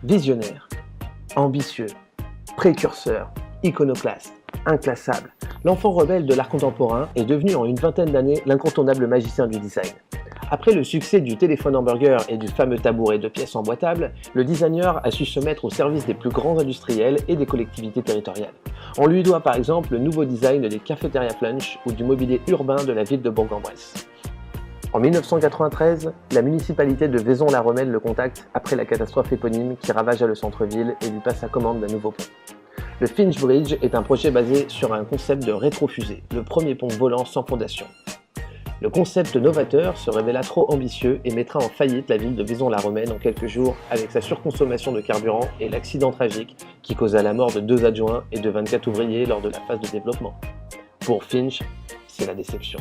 Visionnaire, ambitieux, précurseur, iconoclaste, inclassable, l'enfant rebelle de l'art contemporain est devenu en une vingtaine d'années l'incontournable magicien du design. Après le succès du téléphone hamburger et du fameux tabouret de pièces emboîtables, le designer a su se mettre au service des plus grands industriels et des collectivités territoriales. On lui doit par exemple le nouveau design des cafétérias Flunch ou du mobilier urbain de la ville de Bourg-en-Bresse. En 1993, la municipalité de Vaison-la-Romaine le contacte après la catastrophe éponyme qui ravagea le centre-ville et lui passe la commande d'un nouveau pont. Le Finch Bridge est un projet basé sur un concept de rétrofusée, le premier pont volant sans fondation. Le concept novateur se révéla trop ambitieux et mettra en faillite la ville de Vaison-la-Romaine en quelques jours avec sa surconsommation de carburant et l'accident tragique qui causa la mort de 2 adjoints et de 24 ouvriers lors de la phase de développement. Pour Finch, c'est la déception.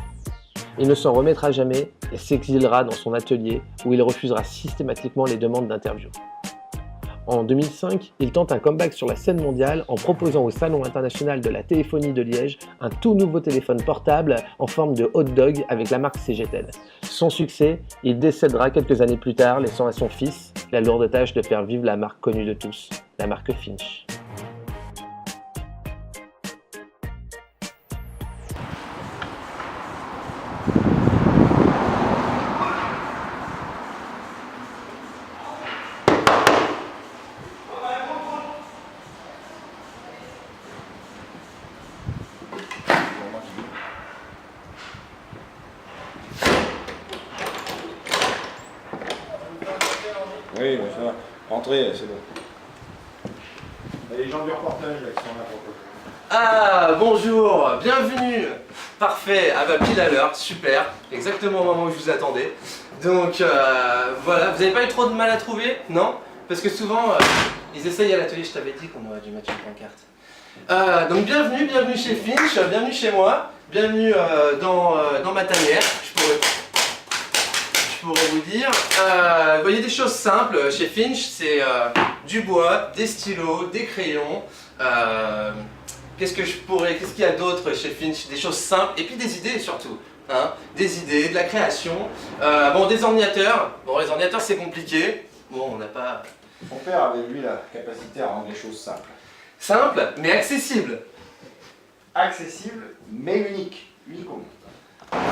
Il ne s'en remettra jamais et s'exilera dans son atelier où il refusera systématiquement les demandes d'interview. En 2005, il tente un comeback sur la scène mondiale en proposant au Salon international de la téléphonie de Liège un tout nouveau téléphone portable en forme de hot dog avec la marque CGTEL. Sans succès, il décédera quelques années plus tard, laissant à son fils la lourde tâche de faire vivre la marque connue de tous, la marque Finch. Oui, mais ça va. Rentrez, c'est bon. Il y a les gens du reportage là, qui sont là pour toi. Ah, bonjour, bienvenue. Parfait, ah bah pile à l'heure, super, exactement au moment où je vous attendais. Donc voilà, vous n'avez pas eu trop de mal à trouver, non? Parce que souvent, ils essayent à l'atelier, je t'avais dit qu'on aurait dû mettre une pancarte. Donc bienvenue chez Finch, bienvenue chez moi, bienvenue dans ma tanière, je pourrais vous dire. Vous voyez des choses simples chez Finch, c'est du bois, des stylos, des crayons. Qu'est-ce qu'il y a d'autre chez Finch? Des choses simples et puis des idées surtout. Hein, des idées, de la création. Bon, des ordinateurs. Bon, les ordinateurs c'est compliqué. Bon, on n'a pas... Mon père avait lui la capacité à rendre les choses simples. Simple, mais accessible. Accessible, mais unique. Unique au monde.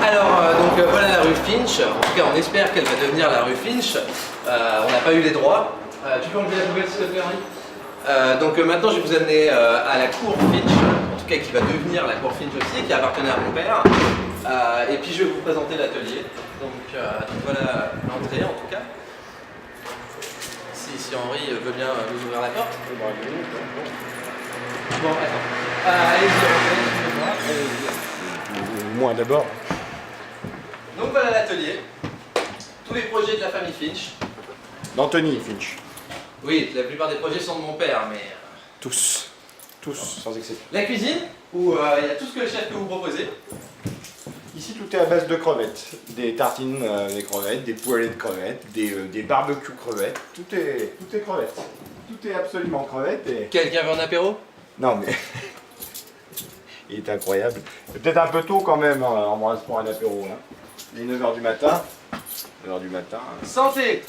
Alors, donc voilà la rue Finch. En tout cas, on espère qu'elle va devenir la rue Finch. On n'a pas eu les droits. Tu peux enlever la poubelle s'il te plaît, Henri? Donc maintenant, je vais vous amener à la cour Finch, en tout cas qui va devenir la cour Finch aussi, qui appartenait à mon père. Et puis je vais vous présenter l'atelier. Donc voilà l'entrée en tout cas. Si Henri veut bien nous ouvrir la porte. Bon, attends. Allez-y, Ou moi d'abord. donc voilà l'atelier. Tous les projets de la famille Finch. D'Anthony Finch. Oui, la plupart des projets sont de mon père, mais... Tous. Tous, sans exception. La cuisine, où il y a tout ce que le chef peut vous proposer. Ici, tout est à base de crevettes. Des tartines de crevettes, des poêlées de crevettes, des barbecues crevettes. Tout est crevettes. Tout est absolument crevettes. Et... Quelqu'un veut un apéro? Non, mais... Il est incroyable. C'est peut-être un peu tôt quand même, Ambroise, pour un apéro. Hein. Il est 9h du matin. 9h du matin. Santé!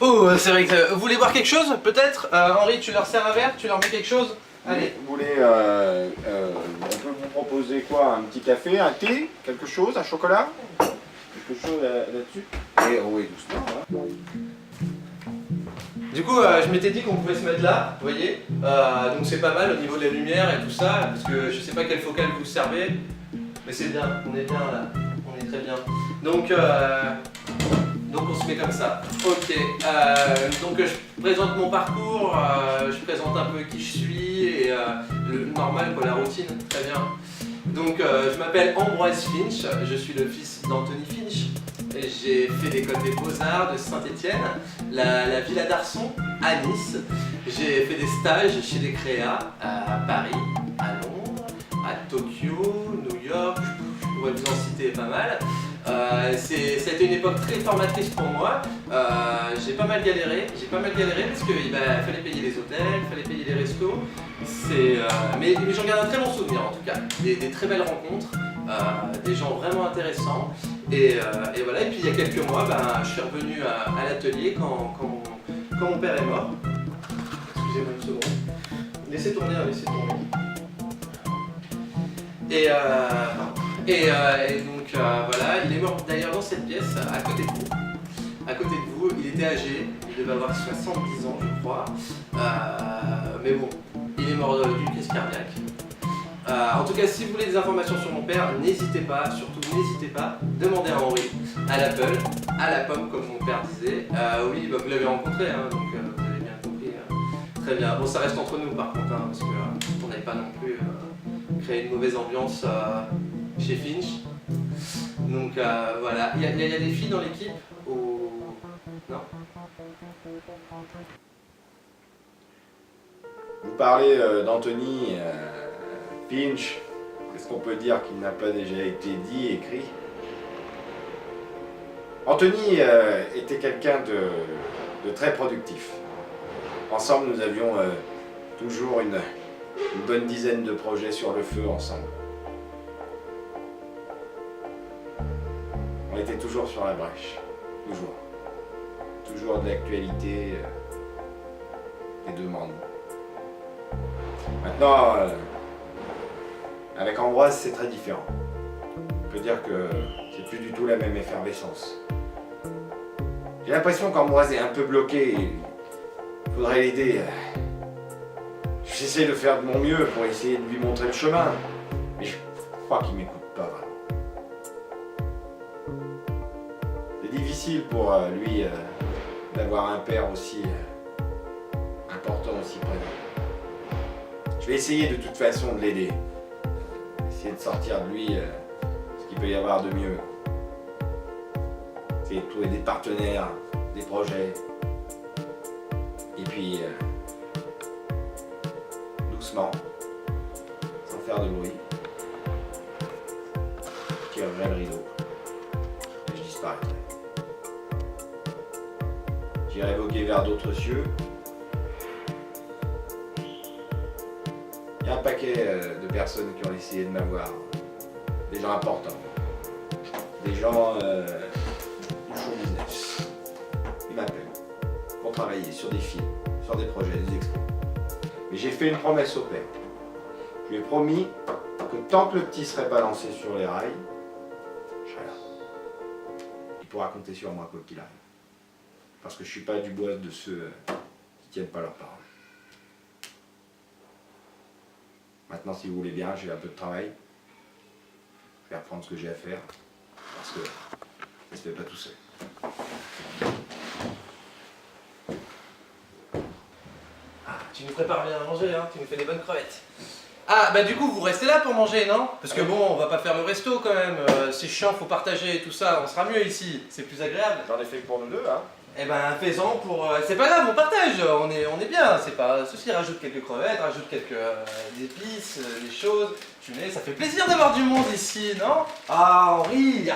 Oh, c'est vrai que... Vous voulez boire quelque chose, peut-être? Henri, tu leur sers un verre? Tu leur mets quelque chose? Allez. Vous voulez, on peut vous proposer quoi? Un petit café, un thé, quelque chose, un chocolat? Quelque chose là-dessus? Et oui, doucement. Hein. Du coup, je m'étais dit qu'on pouvait se mettre là, vous voyez. Donc c'est pas mal au niveau de la lumière et tout ça, parce que je sais pas quelle focale vous servez, mais c'est bien, on est bien là, on est très bien. Donc on se met comme ça. Ok, donc je présente mon parcours, je présente un peu qui je suis et le normal quoi, la routine, très bien. Donc je m'appelle Ambroise Finch, je suis le fils d'Anthony Finch. J'ai fait l'école des Beaux-Arts de Saint-Étienne, la Villa d'Arson à Nice. J'ai fait des stages chez des créas à Paris, à Londres, à Tokyo, New York, je pourrais vous en citer pas mal. Ça a été une époque très formatrice pour moi. J'ai pas mal galéré parce qu'il fallait payer les hôtels, il fallait payer les restos. Mais j'en garde un très bon souvenir en tout cas, des très belles rencontres. des gens vraiment intéressants. Et voilà, et puis il y a quelques mois, je suis revenu à l'atelier quand mon père est mort. Excusez-moi une seconde. Laissez tourner, laissez tourner. Et donc voilà, il est mort d'ailleurs dans cette pièce, à côté de vous. À côté de vous, il était âgé, il devait avoir 70 ans je crois. Mais bon, il est mort d'une crise cardiaque. En tout cas, si vous voulez des informations sur mon père, n'hésitez pas, surtout n'hésitez pas, demandez à Henri, à l'Apple, à la pomme comme mon père disait. Oui, vous l'avez rencontré, hein, donc vous avez bien compris. Très bien. Bon, ça reste entre nous par contre, hein, parce qu'on n'avait pas non plus créé une mauvaise ambiance chez Finch. Donc voilà. Il y a des filles dans l'équipe ou... Non? Vous parlez d'Anthony Finch. Qu'est-ce qu'on peut dire qui n'a pas déjà été dit, écrit? Anthony était quelqu'un de très productif. Ensemble, nous avions toujours une bonne dizaine de projets sur le feu ensemble. On était toujours sur la brèche, toujours. Toujours de l'actualité, des demandes. Maintenant, avec Ambroise, c'est très différent. On peut dire que c'est plus du tout la même effervescence. J'ai l'impression qu'Ambroise est un peu bloqué. Il faudrait l'aider. J'essaie de faire de mon mieux pour essayer de lui montrer le chemin. Mais je crois qu'il m'écoute pas vraiment. C'est difficile pour lui d'avoir un père aussi important, aussi présent. Je vais essayer de toute façon de l'aider. Essayer de sortir de lui ce qu'il peut y avoir de mieux. Essayer de trouver des partenaires, des projets. Et puis, doucement, sans faire de bruit, je tirerai le rideau et je disparaîtrai. J'irai voguer vers d'autres cieux. Il y a un paquet de personnes qui ont essayé de m'avoir. Des gens importants. Des gens du show business. Ils m'appellent pour travailler sur des films, sur des projets, des expos. Mais j'ai fait une promesse au père. Je lui ai promis que tant que le petit serait pas lancé sur les rails, je serai là. Il pourra compter sur moi quoi qu'il arrive. Parce que je suis pas du bois de ceux qui tiennent pas leur parole. Maintenant, si vous voulez bien, j'ai un peu de travail. Je vais reprendre ce que j'ai à faire. Parce que ça se fait pas tout seul. Tu nous prépares bien à manger, hein, tu nous fais des bonnes crevettes. Ah, bah du coup, vous restez là pour manger, non? Parce que bon, on va pas faire le resto quand même, c'est chiant, faut partager et tout ça, on sera mieux ici, c'est plus agréable. J'en ai fait pour nous deux, hein. Eh ben, fais-en pour... c'est pas grave, on partage, on est bien, c'est pas... Ceci, rajoute quelques crevettes, rajoute quelques épices, des choses, tu mets, ça fait plaisir d'avoir du monde ici, non? Ah, Henri,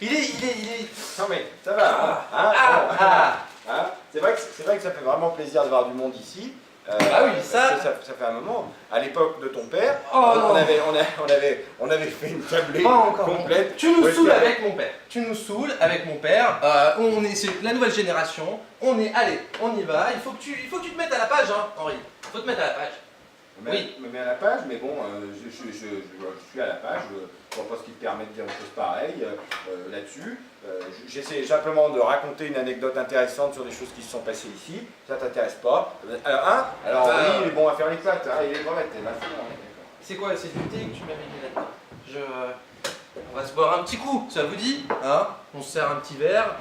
il est... Non mais, ça va, hein. C'est vrai que ça fait vraiment plaisir de voir du monde ici. Ah oui, ça fait un moment. À l'époque de ton père, Oh, on avait fait une tablée complète. Tu nous saoules avec mon père. Tu nous saoules avec mon père. C'est la nouvelle génération. Allez, on y va. Il faut que tu te mettes à la page, hein, Henri. Il faut te mettre à la page. Je me mets à la page, mais bon, je suis à la page. Je vois pas ce qui te permet de dire une chose pareille là-dessus. J'essaie simplement de raconter une anecdote intéressante sur des choses qui se sont passées ici. Ça t'intéresse pas? Alors oui, il est bon à faire les claques, hein, il est correct, là, c'est quoi? C'est du thé que tu m'avais mis là-dedans. On va se boire un petit coup, ça vous dit, hein? On se sert un petit verre.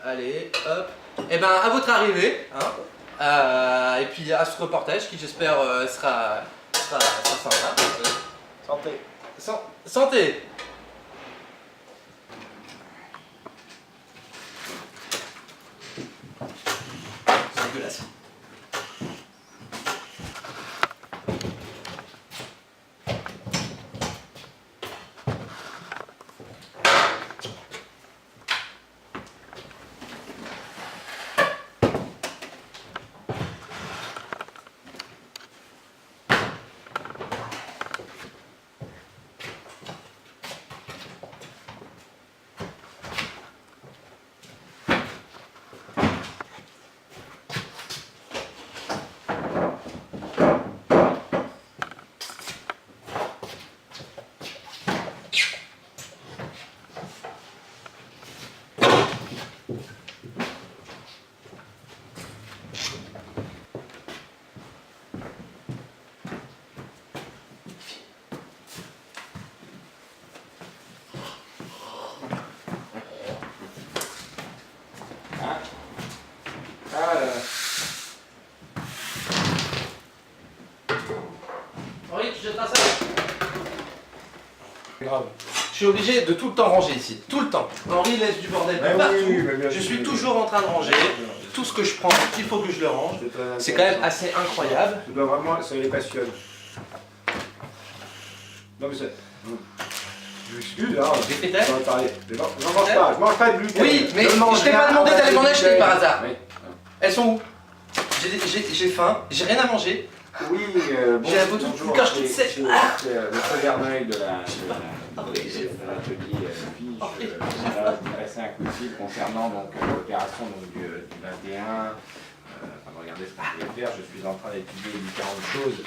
Allez, hop. Et ben, à votre arrivée, hein, et puis à ce reportage qui, j'espère, sera sympa. Santé. Santé. C'est dégueulasse. jettes pas ça. Grave. Je suis obligé de tout le temps ranger ici, tout le temps. Henri laisse du bordel Mais partout. oui, mais bien Je sûr, suis oui. toujours en train de ranger. Tout ce que je prends, il faut que je le range. C'est quand même assez incroyable. Tu dois vraiment, ça les passionne. Non mais c'est... Je m'excuse, hein. Des pétales. On va parler. J'en mange pas de gluten. Oui, mais je t'ai pas demandé d'aller m'en acheter par hasard. Elles sont où? J'ai faim, j'ai rien à manger. Oui, J'ai la photo bonjour, tout gorge toute sèche. c'est le frère Verneuil de l'atelier Fiche. Voilà, je m'adressais un coup de fil concernant l'opération du 21. Regardez ce qu'on pouvait faire, je suis en train d'étudier différentes choses.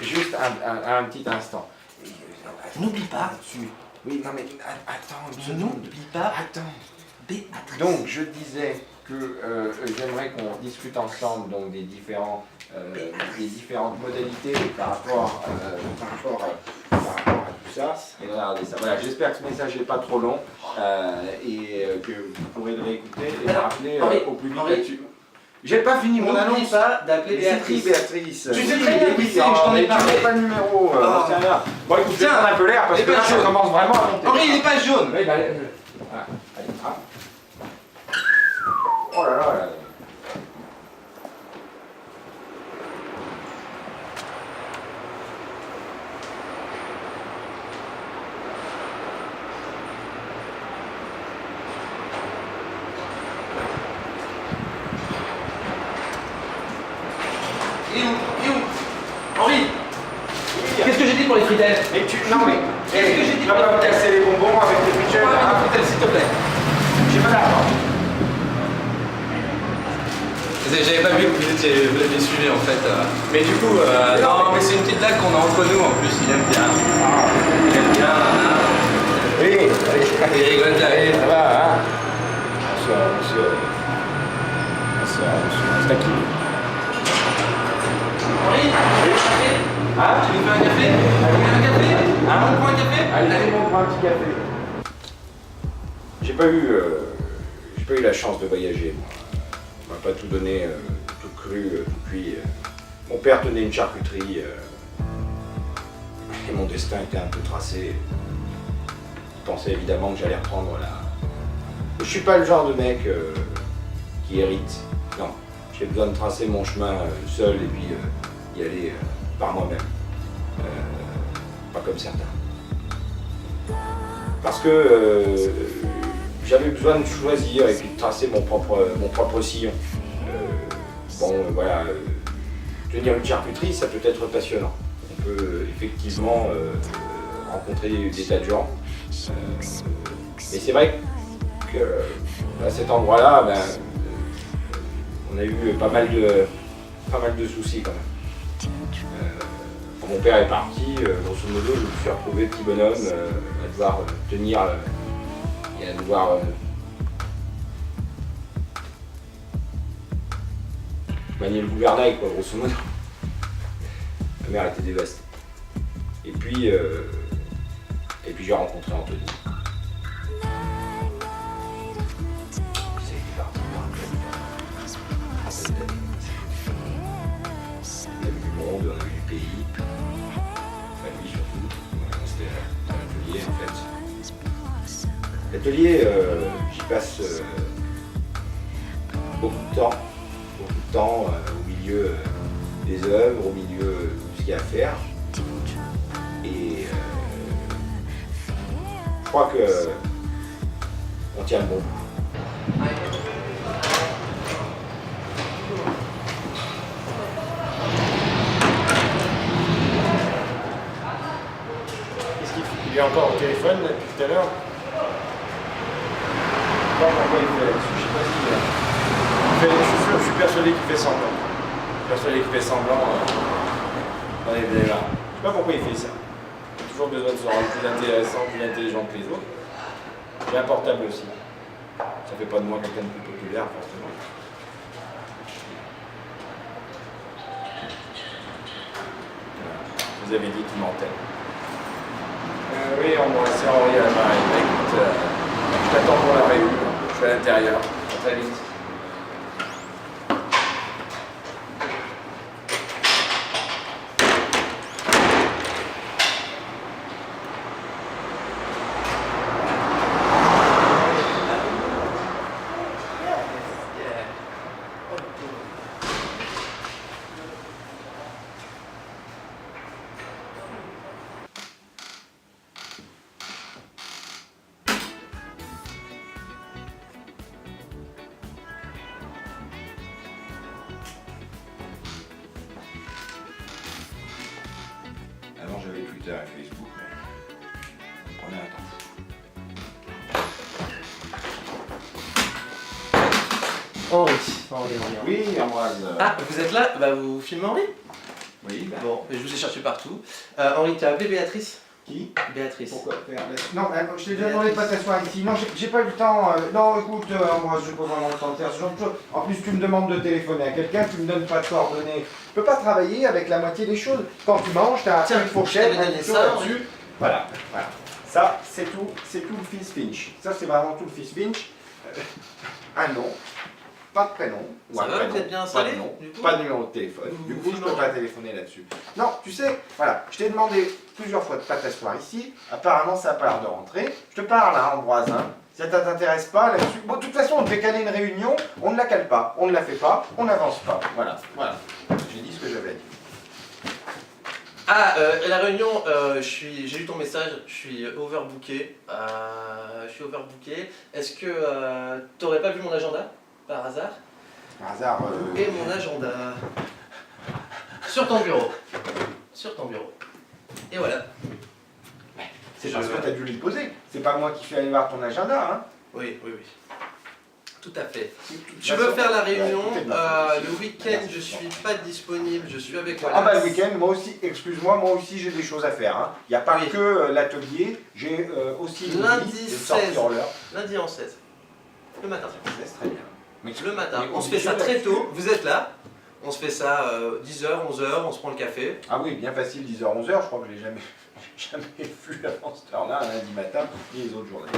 Juste un petit instant. N'oublie pas. Oui, non mais attends, Je n'oublie pas. Attends. Béatrice. Donc je disais que j'aimerais qu'on discute ensemble donc, des différentes modalités par rapport à tout ça. Et regardez ça. Voilà, j'espère que ce message n'est pas trop long et que vous pourrez le réécouter et le rappeler au plus vite là-dessus. J'ai pas fini mon N'oublie annonce. pas d'appeler Béatrice. Béatrice. Tu sais très bien qui c'est, je t'en ai parlé. pas le numéro. C'est rien. Bon écoute, Tiens, prends un peu l'air parce que là ça commence vraiment à monter. Henri, il est pas jaune. Oui, bah, voilà. Allez, hop. Oh là là là. Il est où Henri, qu'est-ce que j'ai dit pour les fritelles? Et tu... Non mais... Qu'est-ce que j'ai dit Tu vas pas me casser les bonbons avec les frites, Prends hein. les fritelles, s'il te plaît. J'ai pas d'argent. J'avais pas vu que vous l'aviez suivi en fait. Mais du coup, non, mais c'est une petite blague qu'on a entre nous en plus, il aime bien. Il aime bien. Oui, Il rigole bien. ça va, hein. On se taquine. Henri, Ah, tu nous fais un café? Un café? On prend un café? allez, on prend un petit café. J'ai pas eu la chance de voyager, moi. On m'a pas tout donné, tout cru, tout cuit. Mon père tenait une charcuterie et mon destin était un peu tracé. Je pensais évidemment que j'allais reprendre la... Je suis pas le genre de mec qui hérite. Non, j'ai besoin de tracer mon chemin seul et puis y aller par moi-même. Pas comme certains. Parce que j'avais besoin de choisir et puis de tracer mon propre sillon. Voilà, tenir une charcuterie, ça peut être passionnant. On peut effectivement rencontrer des tas de gens. Mais c'est vrai qu'à cet endroit-là, on a eu pas mal de soucis quand même. Quand mon père est parti, grosso modo, je me suis retrouvé petit bonhomme à devoir tenir et à devoir manier le gouvernail, quoi, grosso modo. Ma mère était dévastée. Et puis j'ai rencontré Anthony. On a vu du monde, on a vu du pays. Enfin, lui surtout. C'était à l'atelier en fait. L'atelier, j'y passe beaucoup de temps au milieu des œuvres, au milieu de ce qu'il y a à faire. Et je crois que on tient le bon bout. Qu'est-ce qu'il fait? Il est encore au téléphone là, depuis tout à l'heure. Je sais pas pourquoi il fait là-dessus, je sais pas ce qu'il a. Je suis persuadé qu'il fait semblant. On est bien là. Je sais pas pourquoi il fait ça. Il a toujours besoin de se rendre plus intéressant, plus intelligent que les autres. J'ai un portable aussi. Ça fait pas de moi quelqu'un de plus populaire, forcément. Vous avez dit qu'il mentait. Oui, on va laisser Henri à la marine. Écoute, je t'attends pour la réunion. Je suis à l'intérieur. À très vite. Twitter et Facebook, mais prenez un temps. Henri. Oui, Ambroise. Ah, vous êtes là? Bah vous filmez Henri? Oui, bah. Bon, je vous ai cherché partout. Henri, tu as appelé Béatrice? Qui? Béatrice. Pourquoi faire Non, je t'ai déjà demandé de pas t'asseoir ici. Non, j'ai pas eu le temps. Non, écoute, Ambroise, je peux vraiment le temps de faire ce genre de choses. En plus, tu me demandes de téléphoner à quelqu'un, tu me donnes pas de coordonnées. Je peux pas travailler avec la moitié des choses. Quand tu manges, t'as Tiens, une fourchette, je t'avais un donné couteau ça, là-dessus. Voilà, voilà. Ça, c'est tout le fils Finch. Ça, c'est vraiment tout le fils Finch. Un nom, pas de prénom. ou Ça un va, prénom, vous êtes bien pas installé, de nom, du coup pas de numéro de téléphone. Vous- Du vous coup, je peux filmez pas téléphoner là-dessus. Non, tu sais, voilà, je t'ai demandé plusieurs fois de pas t'asseoir ici. Apparemment, ça n'a pas l'air de rentrer. Je te parle, hein, Ambroise. Hein. Si ça t'intéresse pas là-dessus. Bon, de toute façon, on devait caler une réunion. On ne la cale pas. On ne la fait pas. On n'avance pas. Voilà, voilà. J'ai dit ce que j'avais à dire. Ah, la réunion, j'ai lu ton message, je suis overbooké. Est-ce que t'aurais pas vu mon agenda, par hasard? Par hasard. Et mon agenda. Sur ton bureau. Sur ton bureau. Et voilà. C'est parce que tu as dû lui poser. C'est pas moi qui suis allé voir ton agenda. Hein. Oui. Tout à fait. De toute Je façon, veux faire la réunion. tout est bien. Le week-end, je suis pas disponible. Je suis avec Ah bah le week-end, moi aussi, excuse-moi, moi aussi j'ai des choses à faire. Hein. Il n'y a pas Oui. que l'atelier, j'ai aussi une Lundi liste de 16. sorties en l'heure. Lundi en 16. Le matin. C'est très bien. Mais Le matin. mais On se fait ça conditions très tôt. là-dessus. Vous êtes là. On se fait ça 10h, 11h. On se prend le café. Ah oui, bien facile, 10h, 11h, je crois que je l'ai jamais vu avant cette heure-là, un lundi matin, ni les autres journées.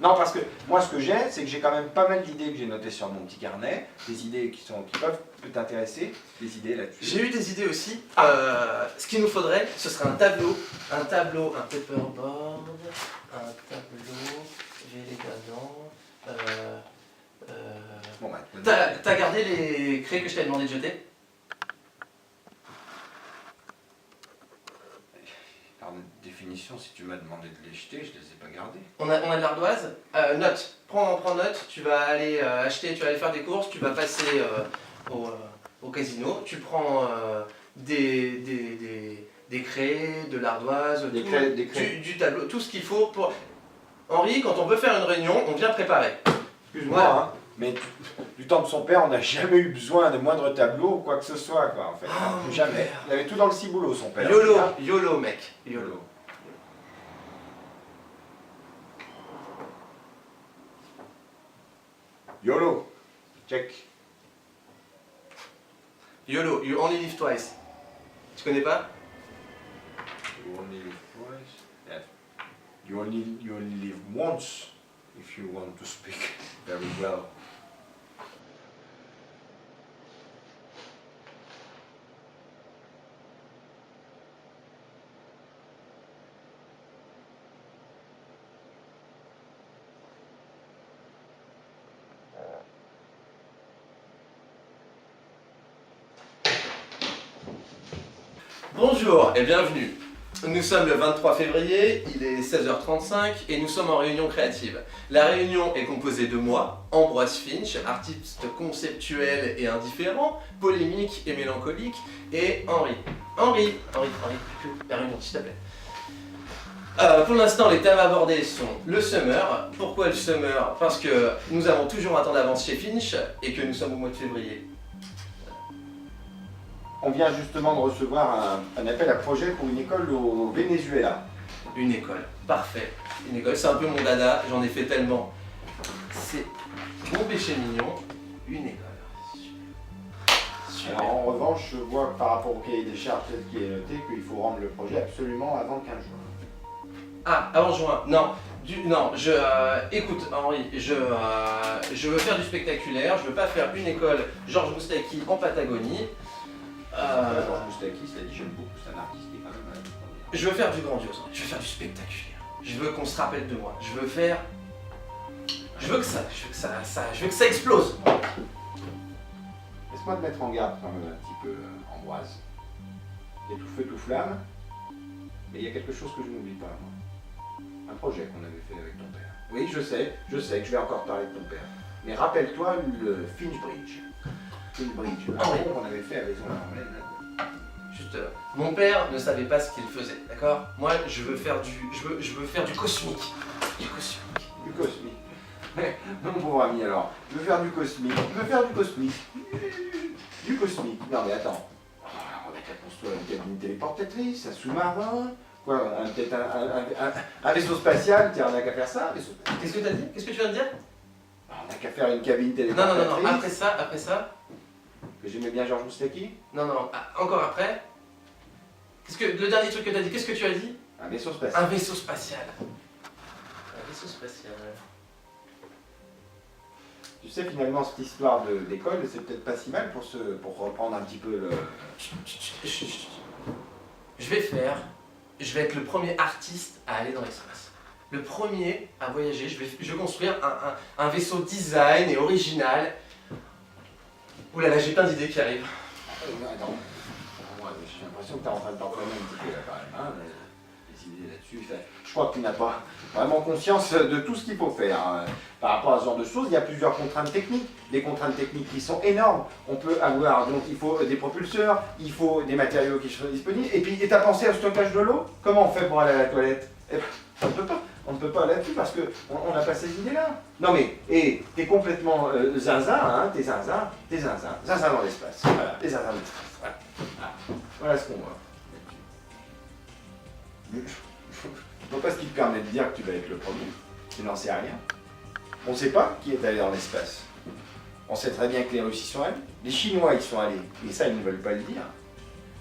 Non, parce que moi ce que j'ai, c'est que j'ai quand même pas mal d'idées que j'ai notées sur mon petit carnet, des idées qui peuvent t'intéresser, des idées là-dessus. J'ai eu des idées aussi. Ce qu'il nous faudrait, ce serait un tableau, un paperboard, un tableau, j'ai les gadons. Bon, bah, T'as gardé les crayons que je t'avais demandé de jeter? par définition, si tu m'as demandé de les jeter, je les ai pas gardés. On a de l'ardoise. Note, prends note. Tu vas aller acheter, tu vas aller faire des courses, tu vas passer au casino. Tu prends des craies, de l'ardoise, Des tout, craies, des craies. du tableau, tout ce qu'il faut pour. Henri, quand on veut faire une réunion, on vient préparer. Excuse-moi, Ouais. hein, mais du temps de son père, on n'a jamais eu besoin de moindre tableau ou quoi que ce soit, quoi, en fait. Oh, Jamais. père. Il avait tout dans le ciboulot, son père. YOLO, Hein. YOLO mec, YOLO. YOLO. Check. YOLO, you only live twice. Tu connais pas? You only live twice. Yes. You only live once if you want to speak very well. Bonjour et bienvenue. Nous sommes le 23 février, il est 16h35 et nous sommes en réunion créative. La réunion est composée de moi, Ambroise Finch, artiste conceptuel et indifférent, polémique et mélancolique, et Henri. Henri, la réunion s'il te plaît. Pour l'instant, les thèmes abordés sont le summer. Pourquoi le summer? Parce que nous avons toujours un temps d'avance chez Finch et que nous sommes au mois de février. On vient justement de recevoir un appel à projet pour une école au Venezuela. Une école, parfait. Une école, c'est un peu mon dada, j'en ai fait tellement. C'est mon péché mignon, une école. Super. Alors en revanche, je vois que par rapport au cahier des charges tel qu'il est noté qu'il faut rendre le projet absolument avant le 15 juin. Ah, avant juin, non. Écoute Henri, je veux faire du spectaculaire, je veux pas faire une école Georges Moustaki en Patagonie. Georges Moustaki, cela dit, j'aime beaucoup, c'est un artiste qui est quand même... Je veux faire du grandiose, je veux faire du spectaculaire. Je veux qu'on se rappelle de moi. Je veux que ça explose. Laisse-moi te mettre en garde quand même un petit peu, Ambroise. Il y a tout feu, tout flamme, mais il y a quelque chose que je n'oublie pas, moi. Un projet qu'on avait fait avec ton père. Oui, je sais que je vais encore parler de ton père. Mais rappelle-toi le Finch Bridge. Finch Bridge, un pont qu'on avait fait à Vaison-la-Marmelaine. Juste, mon père ne savait pas ce qu'il faisait, d'accord? Moi, je veux faire du cosmique. Du cosmique. Du cosmique. Mon pauvre ami, alors, tu veux faire du cosmique? Tu veux faire du cosmique? Du cosmique. Non mais attends. On va qu'à construire une cabine téléportatrice, un sous-marin, quoi, peut-être un vaisseau spatial, tiens, on n'a qu'à faire ça, un vaisseau spatial. Qu'est-ce que t'as dit? Qu'est-ce que tu viens de dire? On n'a qu'à faire une cabine Non, téléportatrice. après ça. Que j'aimais bien Georges Moustaki. Non, encore après. Le dernier truc que t'as dit, qu'est-ce que tu as dit? Un vaisseau spatial. Un vaisseau spatial. Un vaisseau spatial. Tu sais, finalement, cette histoire d'école, c'est peut-être pas si mal pour reprendre un petit peu le... Je vais être le premier artiste à aller dans l'espace. Le premier à voyager, je vais construire un vaisseau design et original. Ouh là là, j'ai plein d'idées qui arrivent. Attends, j'ai l'impression que tu es en train de t'entraîner un petit peu là quand même, hein, les idées là-dessus. Je crois que tu n'as pas vraiment conscience de tout ce qu'il faut faire. Hein. Par rapport à ce genre de choses, il y a plusieurs contraintes techniques. Des contraintes techniques qui sont énormes. On peut avoir, donc il faut des propulseurs, il faut des matériaux qui sont disponibles. Et puis, tu as pensé au stockage de l'eau? Comment on fait pour aller à la toilette? Eh ben, on ne peut pas. On ne peut pas là-dessus parce qu'on n'a pas ces idées-là. Non mais, t'es complètement zinzin, hein, t'es zinzin dans l'espace. Voilà, t'es zinzin dans l'espace. Voilà ce qu'on voit. Je ne vois pas ce qui te permet de dire que tu vas être le premier. Tu n'en sais rien. On ne sait pas qui est allé dans l'espace. On sait très bien que les Russes y sont allés. Les Chinois y sont allés. Et ça, ils ne veulent pas le dire.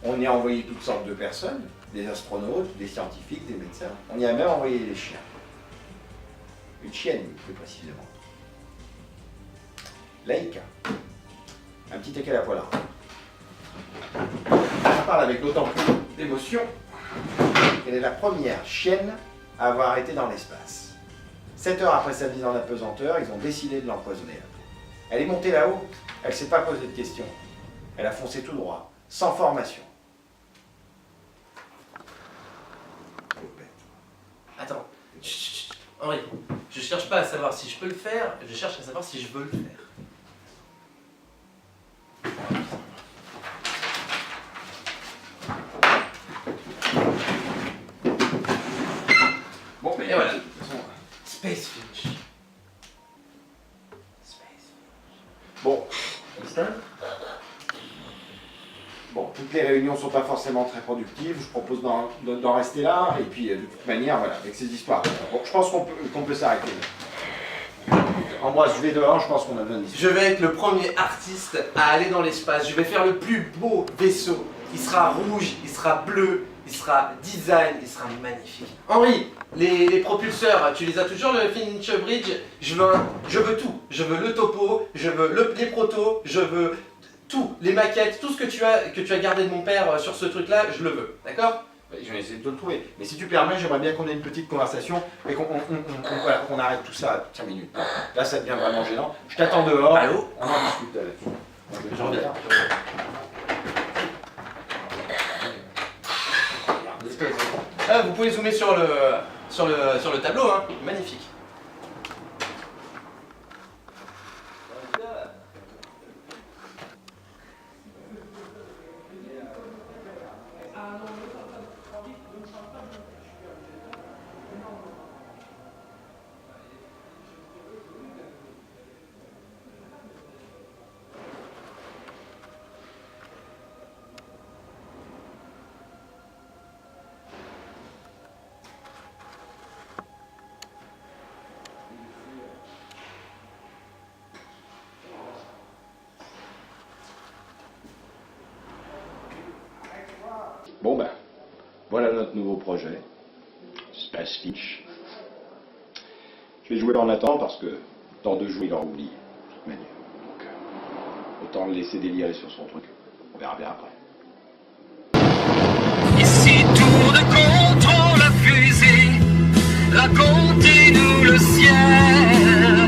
On y a envoyé toutes sortes de personnes. Des astronautes, des scientifiques, des médecins. On y a même envoyé des chiens. Une chienne, plus précisément. Laïka. Un petit écal à poil. On parle avec d'autant plus d'émotion qu'elle est la première chienne à avoir été dans l'espace. 7 heures après sa mise en apesanteur, ils ont décidé de l'empoisonner. Elle est montée là-haut, elle ne s'est pas posé de questions. Elle a foncé tout droit, sans formation. Attends, chut, Henri, je cherche pas à savoir si je peux le faire, je cherche à savoir si je veux le faire. Bon, mais et voilà. Space Finch. Bon, bon, toutes les réunions ne sont pas forcément très productives, je propose d'en rester là, et puis de toute manière, voilà, avec ces histoires. Bon, je pense qu'on peut s'arrêter. Ambroise, je vais dehors, je pense qu'on a besoin d'histoire. Je vais être le premier artiste à aller dans l'espace, je vais faire le plus beau vaisseau. Il sera rouge, il sera bleu, il sera design, il sera magnifique. Henri, les propulseurs, tu les as toujours, le Finch Bridge? Je veux tout. Je veux le topo, je veux les protos, je veux tout, les maquettes, tout ce que tu as gardé de mon père sur ce truc-là, je le veux, d'accord? Je vais essayer de te le trouver. Mais si tu permets, j'aimerais bien qu'on ait une petite conversation et qu'on arrête tout ça à 5 minutes. Là, ça devient vraiment gênant. Je t'attends dehors. Allô? On en discute là-dessus. Je reviens. Vous pouvez zoomer sur le tableau, hein. Magnifique. Bon ben, voilà notre nouveau projet, Space Finch. Je vais jouer en attendant parce que tant de jouer, il en oublie, de toute manière. Donc, autant le laisser délirer sur son truc. On verra bien après. Ici tour de contrôle la fusée, racontez-nous le ciel.